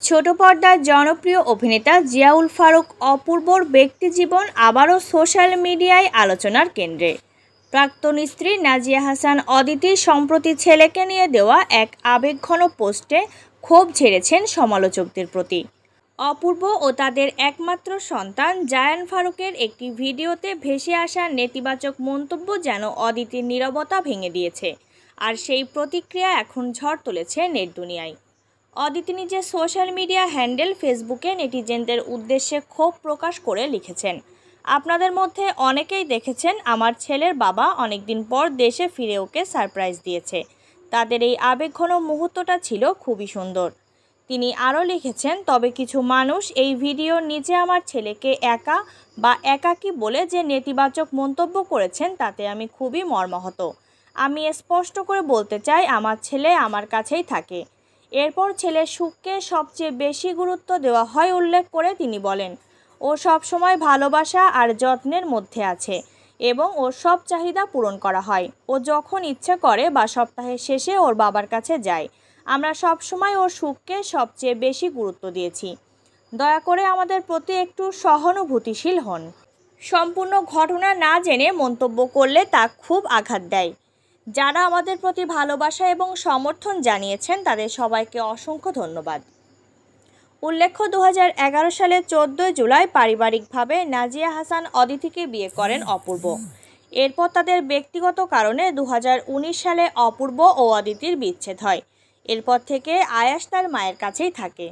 ছোট পর্দার জনপ্রিয় অভিনেতা জিয়াউল ফারুক অপূর্বর ব্যক্তিজীবন আবারও সোশ্যাল মিডিয়ায় আলোচনার কেন্দ্রে। প্রাক্তন স্ত্রী নাজিয়া হাসান অদিতি সম্প্রতি ছেলেকে নিয়ে দেওয়া এক আবেগঘন পোস্টে ক্ষোভ ঝেড়েছেন সমালোচকদের প্রতি। অপূর্ব ও তাদের একমাত্র সন্তান জায়ান ফারুকের একটি ভিডিওতে ভেসে আসা নেতিবাচক মন্তব্য যেন অদিতির নীরবতা ভেঙে দিয়েছে, আর সেই প্রতিক্রিয়া এখন ঝড় তুলেছে নেট দুনিয়ায়। অদিতি নিজের সোশ্যাল মিডিয়া হ্যান্ডেল ফেসবুকে নেটিজেনদের উদ্দেশ্যে ক্ষোভ প্রকাশ করে লিখেছেন, আপনাদের মধ্যে অনেকেই দেখেছেন আমার ছেলের বাবা অনেকদিন পর দেশে ফিরে ওকে সারপ্রাইজ দিয়েছে। তাদের এই আবেগঘন মুহূর্তটা ছিল খুবই সুন্দর। তিনি আরও লিখেছেন, তবে কিছু মানুষ এই ভিডিওর নিচে আমার ছেলেকে একা বা একাকী বলে যে নেতিবাচক মন্তব্য করেছেন তাতে আমি খুবই মর্মাহত। আমি স্পষ্ট করে বলতে চাই, আমার ছেলে আমার কাছেই থাকে। এরপর ছেলের সুখকে সবচেয়ে বেশি গুরুত্ব দেওয়া হয় উল্লেখ করে তিনি বলেন, ও সবসময় ভালোবাসা আর যত্নের মধ্যে আছে এবং ওর সব চাহিদা পূরণ করা হয়। ও যখন ইচ্ছে করে বা সপ্তাহের শেষে ওর বাবার কাছে যায়। আমরা সবসময় ওর সুখকে সবচেয়ে বেশি গুরুত্ব দিয়েছি। দয়া করে আমাদের প্রতি একটু সহানুভূতিশীল হন। সম্পূর্ণ ঘটনা না জেনে মন্তব্য করলে তা খুব আঘাত দেয়। যারা আমাদের প্রতি ভালোবাসা এবং সমর্থন জানিয়েছেন তাদের সবাইকে অসংখ্য ধন্যবাদ। উল্লেখ্য, 2011 সালের 14 জুলাই পারিবারিকভাবে নাজিয়া হাসান অদিতিকে বিয়ে করেন অপূর্ব। এরপর তাদের ব্যক্তিগত কারণে 2019 সালে অপূর্ব ও অদিতির বিচ্ছেদ হয়। এরপর থেকে আয়াস তার মায়ের কাছেই থাকে।